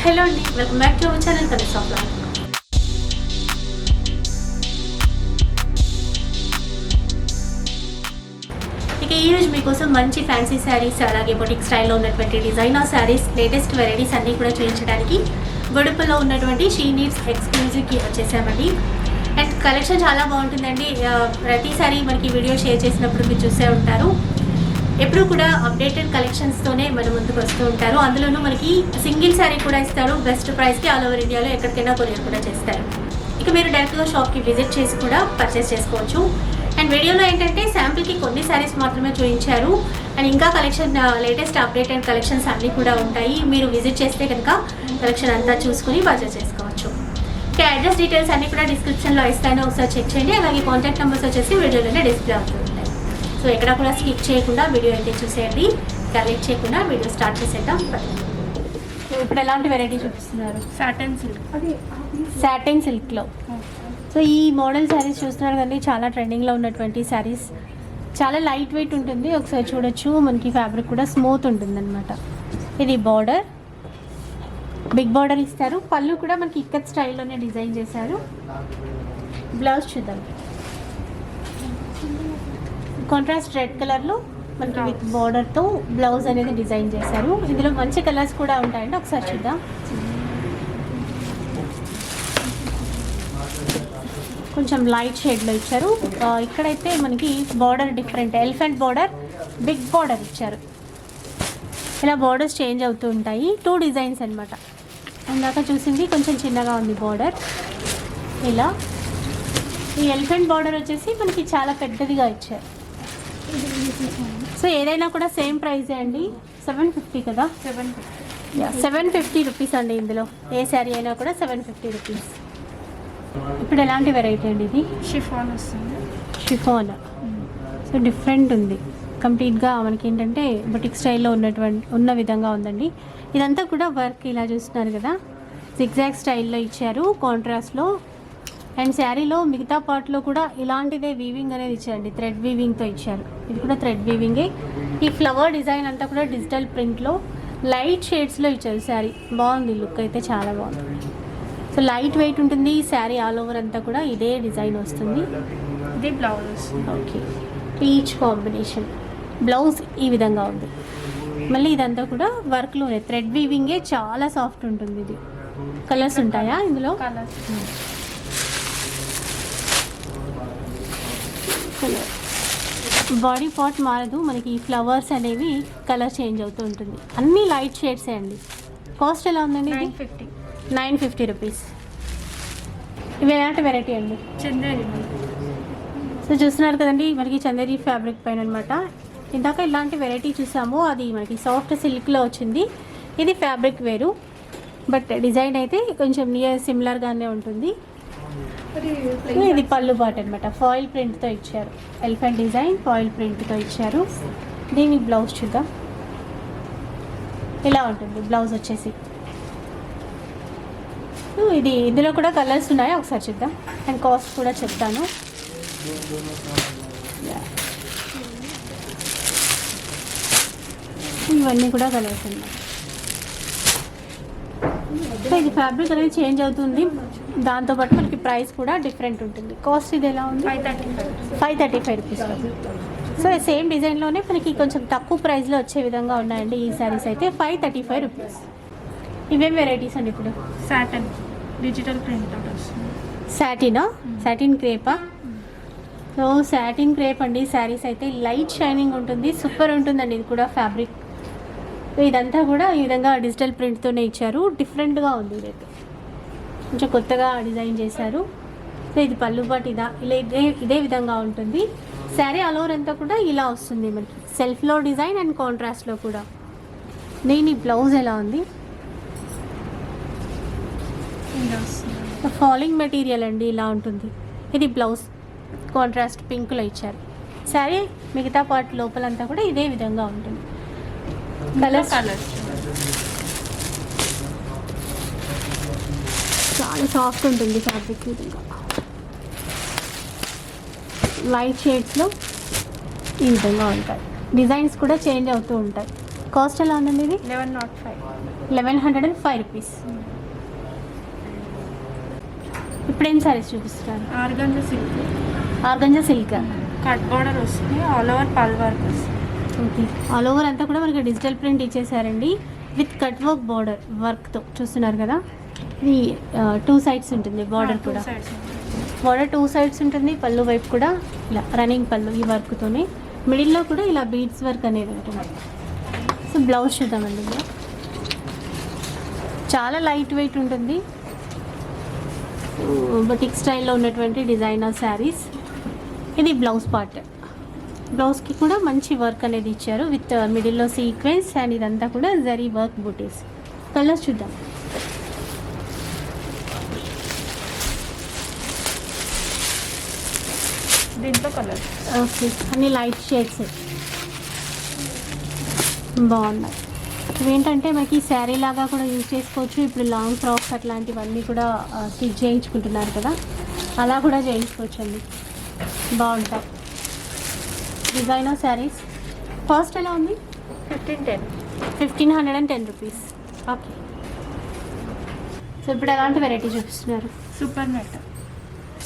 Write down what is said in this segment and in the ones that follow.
Hello అండి, welcome back to our channel colours of life. ఇక ఈరోజు మీకోసం మంచి ఫ్యాన్సీ శారీస్, అలాగే బొటిక్ స్టైల్లో ఉన్నటువంటి డిజైనర్ శారీస్, లేటెస్ట్ వెరైటీస్ అన్నీ కూడా చూపించడానికి గొడుపులో ఉన్నటువంటి షీ నీడ్స్ ఎక్స్క్లూజివ్కి వచ్చేసామండి. అండ్ కలెక్షన్ చాలా బాగుంటుందండి. ప్రతిసారి మనకి వీడియో షేర్ చేసినప్పుడు మీరు చూసే ఉంటారు. ఎప్పుడు కూడా అప్డేటెడ్ కలెక్షన్స్తోనే మన ముందుకు వస్తూ ఉంటారు. అందులోనూ మనకి సింగిల్ శారీ కూడా ఇస్తారు బెస్ట్ ప్రైస్కి. ఆల్ ఓవర్ ఇండియాలో ఎక్కడికైనా కొరియర్ కూడా చేస్తారు. ఇక మీరు డైరెక్ట్గా షాప్కి విజిట్ చేసి కూడా పర్చేస్ చేసుకోవచ్చు. అండ్ వీడియోలో ఏంటంటే శాంపుల్కి కొన్ని శారీస్ మాత్రమే చూపించారు. అండ్ ఇంకా కలెక్షన్, లేటెస్ట్ అప్డేటెడ్ కలెక్షన్స్ అన్నీ కూడా ఉంటాయి. మీరు విజిట్ చేస్తే కనుక కలెక్షన్ అంతా చూసుకుని పర్చేస్ చేసుకోవచ్చు. ఇక అడ్రస్ డీటెయిల్స్ అన్నీ కూడా డిస్క్రిప్షన్లో ఇస్తాను, ఒకసారి చెక్ చేయండి. అలాగే కాంటాక్ట్ నెంబర్స్ వచ్చేసి వీడియోలోనే డిస్ప్లే అవుతుంది. సో ఎక్కడ కూడా స్కిప్ చేయకుండా వీడియో అయితే చూసేయండి. కలెక్ట్ చేయకుండా వీడియో స్టార్ట్ చేసేద్దాం. ఇప్పుడు ఎలాంటి వెరైటీ చూపిస్తున్నారు? సాటిన్ సిల్క్లో. సో ఈ మోడల్ శారీస్ చూస్తున్నారు కానీ చాలా ట్రెండింగ్లో ఉన్నటువంటి శారీస్. చాలా లైట్ వెయిట్ ఉంటుంది. ఒకసారి చూడొచ్చు, మనకి ఫ్యాబ్రిక్ కూడా స్మూత్ ఉంటుందన్నమాట. ఇది బార్డర్, బిగ్ బార్డర్ ఇస్తారు. పళ్ళు కూడా మనకి ఇక్కత్ స్టైల్లోనే డిజైన్ చేశారు. బ్లౌజ్ చూద్దాం. కాంట్రాస్ట్ రెడ్ కలర్లో మనకి విత్ బార్డర్తో బ్లౌజ్ అనేది డిజైన్ చేశారు. ఇందులో మంచి కలర్స్ కూడా ఉంటాయండి, ఒకసారి చూద్దాం. కొంచెం లైట్ షేడ్లో ఇచ్చారు. ఇక్కడైతే మనకి border different, elephant border, big border ఇచ్చారు. ఇలా బార్డర్స్ చేంజ్ అవుతూ ఉంటాయి. 2 డిజైన్స్ అనమాట. ఇందాక చూసింది కొంచెం చిన్నగా ఉంది బార్డర్. ఇలా ఈ ఎలిఫెంట్ బార్డర్ వచ్చేసి మనకి చాలా పెద్దదిగా ఇచ్చారు. సో ఏదైనా కూడా సేమ్ ప్రైజే అండి. 750 కదా, 750 రూపీస్ అండి. ఇందులో ఏ శారీ అయినా కూడా 750 రూపీస్. ఇప్పుడు ఎలాంటి వెరైటీ అండి? ఇది షిఫాన్ వస్తుంది. షిఫాన్. సో డిఫరెంట్ ఉంది కంప్లీట్గా. మనకి ఏంటంటే బొటిక్ స్టైల్లో ఉన్న విధంగా ఉందండి. ఇదంతా కూడా వర్క్ ఇలా చూస్తున్నారు కదా, జిగ్జాగ్ స్టైల్లో ఇచ్చారు కాంట్రాస్ట్లో. అండ్ శారీలో మిగతా పార్ట్లో కూడా ఇలాంటిదే వీవింగ్ అనేది ఇచ్చారండి, థ్రెడ్ వీవింగ్తో ఇచ్చారు. ఇది కూడా థ్రెడ్ వీవింగే. ఈ ఫ్లవర్ డిజైన్ అంతా కూడా డిజిటల్ ప్రింట్లో లైట్ షేడ్స్లో ఇచ్చారు. శారీ బాగుంది, లుక్ అయితే చాలా బాగుంది. సో లైట్ వెయిట్ ఉంటుంది ఈ శారీ. ఆల్ ఓవర్ అంతా కూడా ఇదే డిజైన్ వస్తుంది. ఇది blouse. Okay, peach combination blouse ఈ విధంగా ఉంది. మళ్ళీ ఇదంతా కూడా వర్క్లోనే థ్రెడ్ వీవింగే, చాలా సాఫ్ట్ ఉంటుంది. ఇది కలర్స్ ఉంటాయా ఇందులో? కలర్స్. బాడీ పార్ట్ మారదు మనకి, ఫ్లవర్స్ అనేవి కలర్ చేంజ్ అవుతూ ఉంటుంది. అన్నీ లైట్ షేడ్సే అండి. కాస్ట్ ఎలా ఉందండి? 950 రూపీస్. ఇవి ఎలాంటి వెరైటీ అండి? చందేరి. సో చూస్తున్నారు కదండి, మనకి చందేరి ఫ్యాబ్రిక్ పైన అనమాట. ఇందాక ఇలాంటి వెరైటీ చూసాము, అది మనకి సాఫ్ట్ సిల్క్లో వచ్చింది. ఇది ఫ్యాబ్రిక్ వేరు, బట్ డిజైన్ అయితే కొంచెం నియర్ సిమిలర్గానే ఉంటుంది. ఇది పళ్ళు పాట అనమాట, ఫాయిల్ ప్రింట్తో ఇచ్చారు. ఎలిఫెంట్ డిజైన్ ఫాయిల్ ప్రింట్తో ఇచ్చారు. దీని బ్లౌజ్ చూద్దాం. ఇలా ఉంటుంది బ్లౌజ్ వచ్చేసి. ఇది ఇందులో కూడా కలర్స్ ఉన్నాయో ఒకసారి చూద్దాం. అండ్ కాస్ట్ కూడా చెప్తాను. ఇవన్నీ కూడా కలర్స్ ఉన్నాయి. సో ఇది ఫ్యాబ్రిక్ అనేది చేంజ్ అవుతుంది, దాంతోపాటు మనకి ప్రైస్ కూడా డిఫరెంట్ ఉంటుంది. కాస్ట్ ఇది ఎలా ఉంది? 535 రూపీస్. సో సేమ్ డిజైన్లోనే మనకి కొంచెం తక్కువ ప్రైస్లో వచ్చే విధంగా ఉన్నాయండి ఈ శారీస్ అయితే. 535 రూపీస్. ఇవేం వెరైటీస్ అండి ఇప్పుడు? సాటిన్ డిజిటల్ ప్రింట్ వస్తుంది. సాటినా? సాటిన్ క్రేపా? సో సాటిన్ క్రేప్ అండి శారీస్ అయితే. లైట్ షైనింగ్ ఉంటుంది, సూపర్ ఉంటుందండి. ఇది కూడా ఫ్యాబ్రిక్. ఇదంతా కూడా ఈ విధంగా డిజిటల్ ప్రింట్తోనే ఇచ్చారు. డిఫరెంట్గా ఉంది, ఇదైతే కొంచెం కొత్తగా డిజైన్ చేశారు. సో ఇది పళ్ళు పాటు ఇలా ఇదే విధంగా ఉంటుంది. శారీ ఆల్ ఓవర్ అంతా కూడా ఇలా వస్తుంది మనకి, సెల్ఫ్లో డిజైన్ అండ్ కాంట్రాస్ట్లో కూడా. దీని బ్లౌజ్ ఎలా ఉంది? ఫాలింగ్ మెటీరియల్ అండి, ఇలా ఉంటుంది. ఇది బ్లౌజ్ కాంట్రాస్ట్ పింక్లో ఇచ్చారు. శారీ మిగతా పార్ట్ లోపలంతా కూడా ఇదే విధంగా ఉంటుంది. కలర్స్ చాలా సాఫ్ట్ ఉంటుంది ఫ్యాబ్రిక్. లైట్ షేడ్స్లో ఈ విధంగా ఉంటాయి. డిజైన్స్ కూడా చేంజ్ అవుతూ ఉంటాయి. కాస్ట్ ఎలా ఉందండి ఇది? 1105. 1105 రూపీస్. ఇప్పుడు ఏం సారీస్ చూపిస్తున్నారు? Organza silk, organza silk. Cut border వస్తుంది, ఆల్ ఓవర్ పల్ వర్క్ వస్తుంది. ఓకే, ఆల్ ఓవర్ అంతా కూడా మనకి డిజిటల్ ప్రింట్ ఇచ్చేసారండి విత్ కట్ వర్క్ బార్డర్ వర్క్తో. చూస్తున్నారు కదా, ఇది 2 సైడ్స్ ఉంటుంది బార్డర్ కూడా. బార్డర్ 2 సైడ్స్ ఉంటుంది. పళ్ళు వైపు కూడా ఇలా రన్నింగ్ పళ్ళు ఈ వర్క్తోనే, మిడిల్లో కూడా ఇలా బీడ్స్ వర్క్ అనేది ఉంటుంది. సో బ్లౌజ్ చూద్దామండి. ఇలా చాలా లైట్ వెయిట్ ఉంటుంది. బటిక్ స్టైల్లో ఉన్నటువంటి డిజైనర్ శారీస్. ఇది బ్లౌజ్ పార్ట్. బ్లౌజ్కి కూడా మంచి వర్క్ అనేది ఇచ్చారు విత్ మిడిల్లో సీక్వెన్స్ అండ్ ఇదంతా కూడా జరీ వర్క్ బూటీస్. కలర్స్ చూద్దాం. దీంట్లో కలర్ ఓకే, అన్ని లైట్ షేడ్స్ బాగున్నాయి. ఇవేంటంటే మనకి శారీ లాగా కూడా యూజ్ చేసుకోవచ్చు. ఇప్పుడు లాంగ్ ఫ్రాక్స్ అట్లాంటివన్నీ కూడా స్టిచ్ చేయించుకుంటున్నారు కదా, అలా కూడా చేయించుకోవచ్చు అండి, బాగుంటాయి. డిజైనర్ శారీస్. కాస్ట్ ఎలా ఉంది? 1510 రూపీస్. ఓకే, సో ఇప్పుడు ఎలాంటి వెరైటీ చూపిస్తున్నారు? Super net.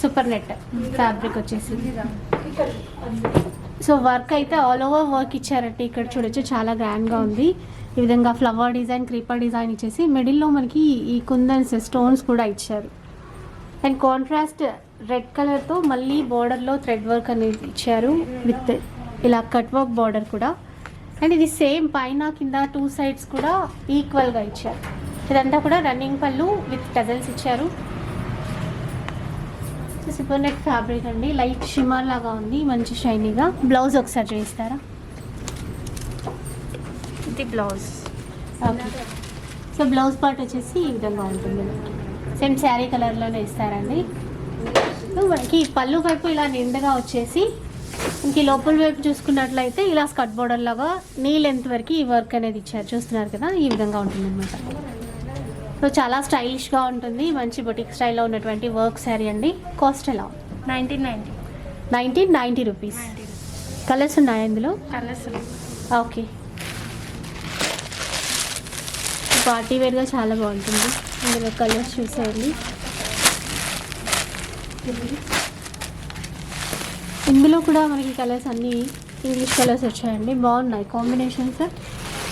Super net fabric వచ్చేసి. సో వర్క్ అయితే ఆల్ ఓవర్ వర్క్ ఇచ్చారంటే ఇక్కడ చూడొచ్చు, చాలా గ్రాండ్గా ఉంది. ఈ విధంగా ఫ్లవర్ డిజైన్, క్రీపర్ డిజైన్ ఇచ్చేసి మిడిల్లో మనకి ఈ కుందన్స్ స్టోన్స్ కూడా ఇచ్చారు. అండ్ కాంట్రాస్ట్ రెడ్ కలర్తో మళ్ళీ బార్డర్లో థ్రెడ్ వర్క్ అనేది ఇచ్చారు విత్ ఇలా కట్ వర్క్ బార్డర్ కూడా. అండ్ ఇది సేమ్ పైన కింద 2 సైడ్స్ కూడా ఈక్వల్గా ఇచ్చారు. ఇదంతా కూడా రన్నింగ్ పళ్ళు విత్ టజల్స్ ఇచ్చారు. సూపర్ నెట్ ఫ్యాబ్రిక్ అండి, లైట్ షిమ్మర్ లాగా ఉంది, మంచి షైనీగా. బ్లౌజ్ ఒకసారి చేయిస్తారా? ఇది blouse. Okay, so blouse part వచ్చేసి ఈ విధంగా ఉంటుంది. సేమ్ శారీ కలర్లోనే ఇస్తారండి. సో మనకి పళ్ళు వైపు ఇలా నిండుగా వచ్చేసి, ఇంక లోపల వైపు చూసుకున్నట్లయితే ఇలా స్కర్ట్ బోర్డర్ లాగా నీ లెంత్ వరకు ఈ వర్క్ అనేది ఇచ్చారు. చూస్తున్నారు కదా, ఈ విధంగా ఉంటుంది అనమాట. సో చాలా స్టైలిష్గా ఉంటుంది, మంచి బొటిక్ స్టైల్లో ఉన్నటువంటి వర్క్ శారీ అండి. కాస్ట్ ఎలా? 1990 రూపీస్. కలర్స్ ఉన్నాయా ఇందులో? కలర్స్ ఓకే, పార్టీ వేర్గా చాలా బాగుంటుంది. ఇందులో కలర్స్ చూసేయండి. ఇందులో కూడా మనకి కలర్స్ అన్నీ ఇంగ్లీష్ కలర్స్ వచ్చాయండి, బాగున్నాయి కాంబినేషన్స్,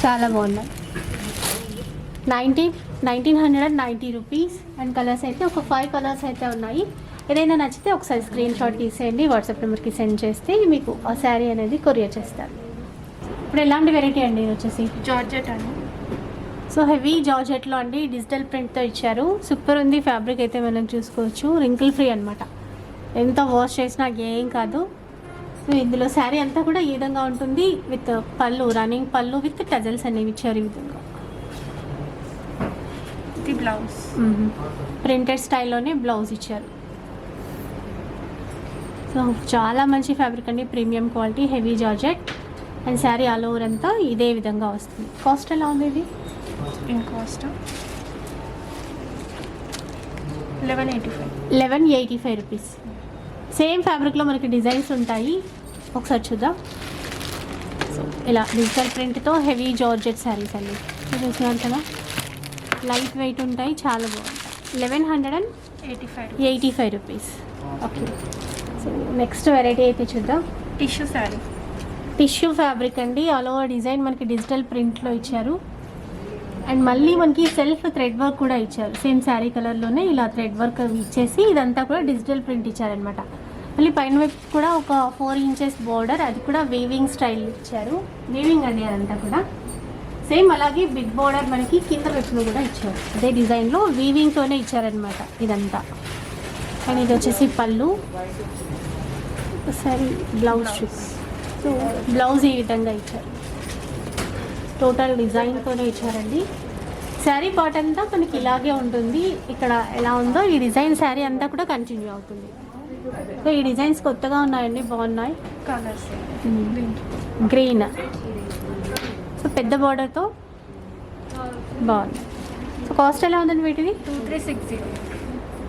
చాలా బాగున్నాయి. 1990 రూపీస్. అండ్ కలర్స్ అయితే ఒక 5 కలర్స్ అయితే ఉన్నాయి. ఏదైనా నచ్చితే ఒకసారి స్క్రీన్ షాట్ తీసేయండి, వాట్సాప్ నెంబర్కి సెండ్ చేస్తే మీకు ఆ శారీ అనేది కొరియర్ చేస్తారు. ఇప్పుడు ఎలాంటి వెరైటీ అండి? ఇది వచ్చేసి జార్జెట్ అండి. సో హెవీ జార్జెట్లో అండి, డిజిటల్ ప్రింట్తో ఇచ్చారు. సూపర్ ఉంది ఫ్యాబ్రిక్ అయితే, మనం చూసుకోవచ్చు. రింకిల్ ఫ్రీ అనమాట, ఎంత వాష్ చేసినా ఏం కాదు. సో ఇందులో శారీ అంతా కూడా ఈ విధంగా ఉంటుంది విత్ పళ్ళు, రన్నింగ్ పళ్ళు విత్ టజల్స్ అనేవి ఇచ్చారు ఈ విధంగా. ఇది బ్లౌజ్. ప్రింటెడ్ స్టైల్లోనే బ్లౌజ్ ఇచ్చారు. సో చాలా మంచి ఫ్యాబ్రిక్ అండి, premium quality, heavy georgette. And sari all over అంతా ఇదే విధంగా వస్తుంది. కాస్ట్ ఎలా ఉంది ఇది? In cost 1185 rupees. సేమ్ ఫ్యాబ్రిక్లో మనకి డిజైన్స్ ఉంటాయి, ఒకసారి చూద్దాం. సో ఇలా డిజిటల్ ప్రింట్తో హెవీ జార్జెట్ శారీస్ అండి, చూస్తున్నారు కదా, లైట్ వెయిట్ ఉంటాయి, చాలా బాగుంటాయి. 1185 rupees. Okay, so next variety అయితే చూద్దాం. టిష్యూ శారీ. టిష్యూ ఫ్యాబ్రిక్ అండి, ఆల్ ఓవర్ డిజైన్ మనకి డిజిటల్ ప్రింట్లో ఇచ్చారు. అండ్ మళ్ళీ మనకి సెల్ఫ్ థ్రెడ్ వర్క్ కూడా ఇచ్చారు. సేమ్ శారీ కలర్లోనే ఇలా థ్రెడ్ వర్క్ ఇచ్చేసి ఇదంతా కూడా డిజిటల్ ప్రింట్ ఇచ్చారనమాట. మళ్ళీ పైన వైపు కూడా ఒక 4 ఇంచెస్ బోర్డర్, అది కూడా వీవింగ్ స్టైల్ ఇచ్చారు. వీవింగ్ అండి అదంతా కూడా సేమ్. అలాగే బిగ్ బోర్డర్ మనకి కింద వైపులో కూడా ఇచ్చారు, అదే డిజైన్లో వీవింగ్తోనే ఇచ్చారనమాట ఇదంతా. అండ్ ఇది వచ్చేసి పళ్ళు. ఒకసారి బ్లౌజ్ చూసి, సో బ్లౌజ్ ఈ విధంగా ఇచ్చారు, టోటల్ డిజైన్తోనే ఇచ్చారండి. శారీ పార్ట్ అంతా మనకి ఇలాగే ఉంటుంది, ఇక్కడ ఎలా ఉందో ఈ డిజైన్ శారీ అంతా కూడా కంటిన్యూ అవుతుంది. సో ఈ డిజైన్స్ కొత్తగా ఉన్నాయండి, బాగున్నాయి. కలర్స్ గ్రీన్, సో పెద్ద బార్డర్తో బాగుంది. సో కాస్ట్ ఎలా ఉందండి వీటిది?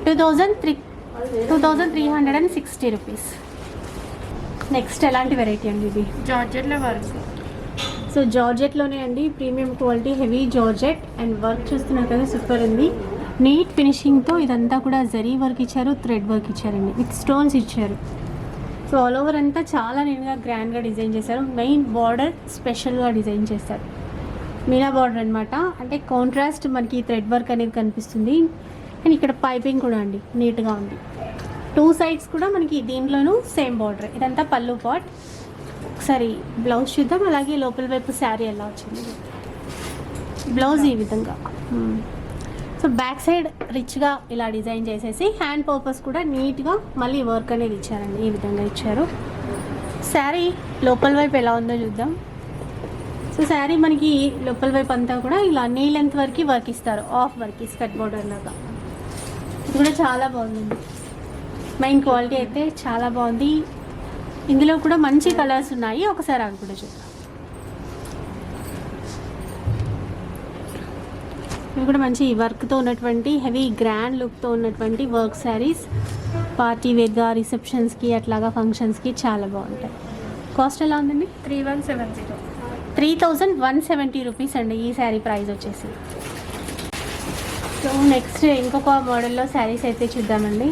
2360 రూపీస్. నెక్స్ట్ ఎలాంటి వెరైటీ అండి ఇది? జార్జెట్లో వర్క్. సో జార్జెట్లోనే అండి, premium quality heavy georgette and work చూస్తున్నారు కదా, సూపర్ ఉంది. నీట్ ఫినిషింగ్తో ఇదంతా కూడా జరీ వర్క్ ఇచ్చారు, థ్రెడ్ వర్క్ ఇచ్చారండి, విత్ స్టోన్స్ ఇచ్చారు. సో ఆల్ ఓవర్ అంతా చాలా నీట్గా గ్రాండ్గా డిజైన్ చేశారు. మెయిన్ బార్డర్ స్పెషల్గా డిజైన్ చేస్తారు, మీనా బార్డర్ అనమాట. అంటే కాంట్రాస్ట్ మనకి థ్రెడ్ వర్క్ అనేది కనిపిస్తుంది. అండ్ ఇక్కడ పైపింగ్ కూడా అండి నీట్గా ఉంది. 2 సైడ్స్ కూడా మనకి దీంట్లోనూ సేమ్ బార్డర్. ఇదంతా పళ్ళు పార్ట్. ఒకసారి బ్లౌజ్ చూద్దాం, అలాగే లోపల వైపు శారీ ఎలా వచ్చింది. బ్లౌజ్ ఈ విధంగా. సో బ్యాక్ సైడ్ రిచ్గా ఇలా డిజైన్ చేసేసి హ్యాండ్ పర్పస్ కూడా నీట్గా మళ్ళీ వర్క్ అనేది ఇచ్చారండి, ఈ విధంగా ఇచ్చారు. శారీ లోపల వైపు ఎలా ఉందో చూద్దాం. సో శారీ మనకి లోపల వైపు అంతా కూడా ఇలా నీ లెంత్ వరకు వర్క్ ఇస్తారు, ఆఫ్ వర్క్, స్కర్ట్ బోర్డర్ లాగా. ఇది కూడా చాలా బాగుందండి. మెయిన్ క్వాలిటీ అయితే చాలా బాగుంది. ఇందులో కూడా మంచి కలర్స్ ఉన్నాయి, ఒకసారి అవి కూడా చూద్దాం. ఇవి కూడా మంచి వర్క్తో ఉన్నటువంటి హెవీ గ్రాండ్ లుక్తో ఉన్నటువంటి వర్క్ శారీస్. పార్టీ వేర్గా, రిసెప్షన్స్కి, అట్లాగా ఫంక్షన్స్కి చాలా బాగుంటాయి. కాస్ట్ ఎలా ఉందండి? 3170. 3170 రూపీస్ అండి ఈ శారీ ప్రైస్ వచ్చేసి. సో నెక్స్ట్ ఇంకొక మోడల్లో శారీస్ అయితే చూద్దామండి.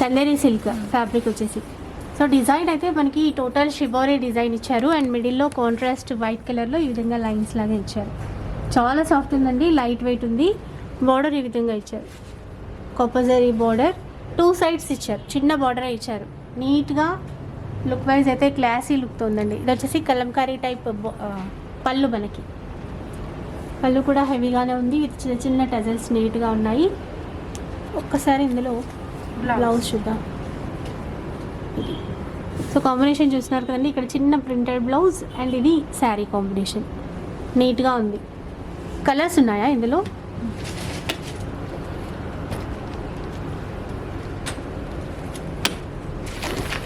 చందేరి సిల్క్ ఫ్యాబ్రిక్ వచ్చేసి. సో డిజైన్ అయితే మనకి టోటల్ షిబోరీ డిజైన్ ఇచ్చారు అండ్ మిడిల్లో కాంట్రాస్ట్ వైట్ కలర్లో ఈ విధంగా లైన్స్ లాగా ఇచ్చారు. చాలా సాఫ్ట్ ఉందండి, లైట్ వెయిట్ ఉంది. బార్డర్ ఈ విధంగా ఇచ్చారు, కొప్పజరీ బార్డర్. 2 సైడ్స్ ఇచ్చారు, చిన్న బార్డరే ఇచ్చారు. నీట్గా లుక్ వైజ్ అయితే క్లాసీ లుక్తో ఉందండి. ఇది వచ్చేసి కలంకారీ టైప్ పళ్ళు. మనకి పళ్ళు కూడా హెవీగానే ఉంది, విత్ చిన్న చిన్న టజల్స్ నీట్గా ఉన్నాయి. ఒక్కసారి ఇందులో బ్లౌజ్ చూద్దాం. సో కాంబినేషన్ చూస్తున్నారు కదండి, ఇక్కడ చిన్న ప్రింటెడ్ బ్లౌజ్ అండ్ ఇది శారీ కాంబినేషన్ నీట్గా ఉంది. కలర్స్ ఉన్నాయా ఇందులో?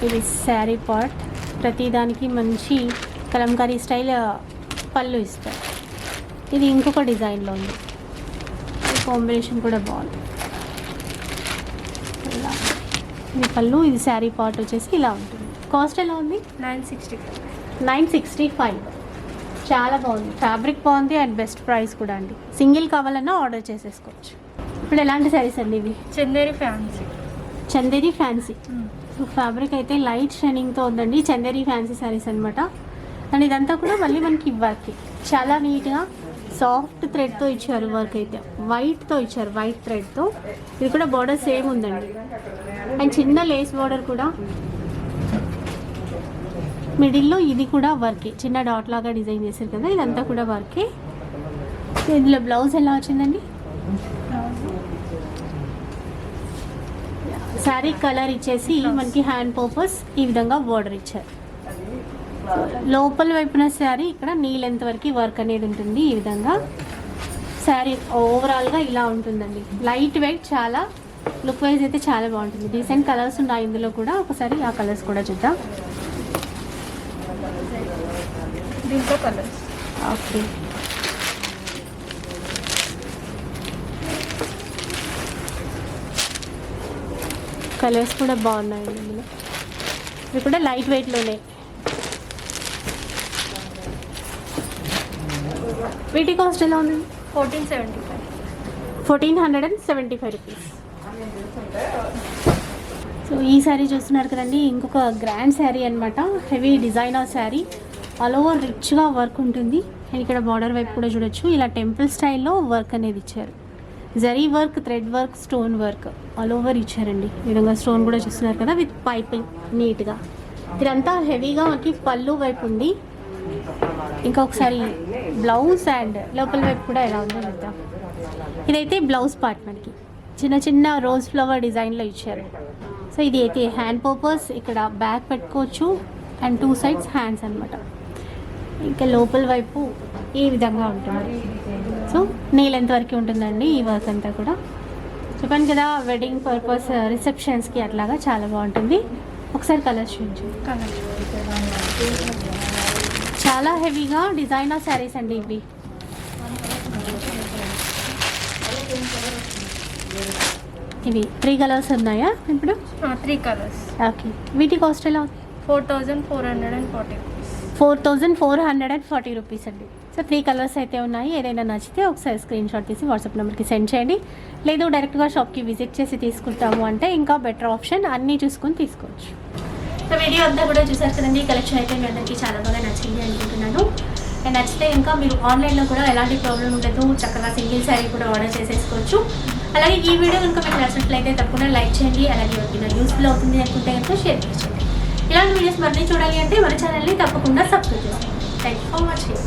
ఇది శారీ పార్ట్. ప్రతిదానికి మంచి కలంకారీ స్టైల్ పళ్ళు ఇస్తారు. ఇది ఇంకొక డిజైన్లో ఉంది, ఈ కాంబినేషన్ కూడా బాగుంది. ఇలా ఇది పళ్ళు, ఇది శారీ పార్ట్ వచ్చేసి ఇలా ఉంటుంది. కాస్ట్ ఎలా ఉంది? 965. చాలా బాగుంది, ఫ్యాబ్రిక్ బాగుంది అండ్ బెస్ట్ ప్రైస్ కూడా అండి. సింగిల్ కావాలన్నా ఆర్డర్ చేసేసుకోవచ్చు. ఇప్పుడు ఎలాంటి శారీస్ అండి ఇవి? చందేరి ఫ్యాన్సీ. సో ఫ్యాబ్రిక్ అయితే లైట్ షైనింగ్తో ఉందండి, చందేరి ఫ్యాన్సీ శారీస్ అనమాట. అండ్ ఇదంతా కూడా మళ్ళీ మనకి వర్క్ చాలా నీట్గా సాఫ్ట్ థ్రెడ్తో ఇచ్చారు. వర్క్ అయితే వైట్తో ఇచ్చారు, వైట్ థ్రెడ్తో. ఇది కూడా బార్డర్ సేమ్ ఉందండి అండ్ చిన్న లేస్ బార్డర్ కూడా. మిడిల్లో ఇది కూడా వర్కే, చిన్న డాట్ లాగా డిజైన్ చేశారు కదా, ఇదంతా కూడా వర్కే. ఇందులో బ్లౌజ్ ఎలా వచ్చిందండి? శారీ కలర్ ఇచ్చేసి మనకి హ్యాండ్ పర్పస్ ఈ విధంగా బార్డర్ ఇచ్చారు. లోపల వైపున శారీ ఇక్కడ నీ లెంత్ వరకు వర్క్ అనేది ఉంటుంది. ఈ విధంగా శారీ ఓవరాల్గా ఇలా ఉంటుందండి, లైట్ వెయిట్, చాలా లుక్ వైజ్ అయితే చాలా బాగుంటుంది. డీసెంట్ కలర్స్ ఉన్నాయి ఇందులో కూడా, ఒకసారి ఆ కలర్స్ కూడా చూద్దాం. దీంట్లో కలర్స్ ఓకే. కలర్స్ కూడా బాగున్నాయండి ఇందులో. ఇవి కూడా లైట్ వెయిట్లోనే. వీటి కాస్ట్ ఎలా ఉంది? 1475 రూపీస్. సో ఈ శారీ చూస్తున్నారు కదండి, ఇంకొక గ్రాండ్ శారీ అనమాట. Heavy designer sari, all over రిచ్గా వర్క్ ఉంటుంది. అండ్ ఇక్కడ బార్డర్ వైపు కూడా చూడొచ్చు, ఇలా టెంపుల్ స్టైల్లో వర్క్ అనేది ఇచ్చారు. Zari work, thread work, stone work all over ఇచ్చారండి. ఈ విధంగా స్టోన్ కూడా చూస్తున్నారు కదా, విత్ పైపింగ్ నీట్గా. ఇదంతా హెవీగా మనకి పళ్ళు వైపు ఉంది. ఇంకా ఒకసారి బ్లౌజ్ అండ్ లోపల వైపు కూడా ఎలా ఉందో చూద్దాం. ఇదైతే బ్లౌజ్ పార్ట్ మనకి చిన్న చిన్న రోజ్ ఫ్లవర్ డిజైన్లో ఇచ్చారు. సో ఇది అయితే హ్యాండ్ పర్పస్, ఇక్కడ బ్యాక్ పెట్టుకోవచ్చు అండ్ 2 సైడ్స్ హ్యాండ్స్ అనమాట. ఇంకా లోపల వైపు ఈ విధంగా ఉంటుంది. సో నీ లెంత్ వరకు ఉంటుందండి ఈ వర్క్ అంతా కూడా. చెప్పాను కదా, వెడ్డింగ్ పర్పస్, రిసెప్షన్స్కి అట్లాగా చాలా బాగుంటుంది. ఒకసారి కలర్స్ చూపించు. చాలా హెవీగా డిజైనర్ శారీస్ అండి ఇవి. ఇవి 3 కలర్స్ ఉన్నాయా ఇప్పుడు? 3 కలర్స్. ఓకే. వీటి కాస్ట్ ఎలా? 4440 రూపీస్. 4440 రూపీస్ అండి. సో 3 కలర్స్ అయితే ఉన్నాయి. ఏదైనా నచ్చితే ఒకసారి స్క్రీన్ షాట్ తీసి వాట్సాప్ నెంబర్కి సెండ్ చేయండి. లేదు డైరెక్ట్గా షాప్కి విజిట్ చేసి తీసుకుంటాము అంటే ఇంకా బెటర్ ఆప్షన్, అన్నీ చూసుకొని తీసుకోవచ్చు. సో వీడియో అంతా కూడా చూసారు కదండి. కలెక్షన్ అయితే మీ అందరికీ చాలా బాగా నచ్చింది అనుకుంటున్నాను. అండ్ నచ్చితే ఇంకా మీరు ఆన్లైన్లో కూడా ఎలాంటి ప్రాబ్లం ఉండదు, చక్కగా సింగిల్ శారీ కూడా ఆర్డర్ చేసేసుకోవచ్చు. అలాగే ఈ వీడియో కనుక మీకు నచ్చినట్లయితే తప్పకుండా లైక్ చేయండి. అలాగే ఎవరికైనా యూస్ఫుల్ అవుతుంది అనుకుంటే కనుక షేర్ చేయండి. ఇలాంటి వీడియోస్ మళ్ళీ చూడాలి అంటే మన ఛానల్ని తప్పకుండా సబ్స్క్రైబ్ చేసుకోండి. Thank you for watching.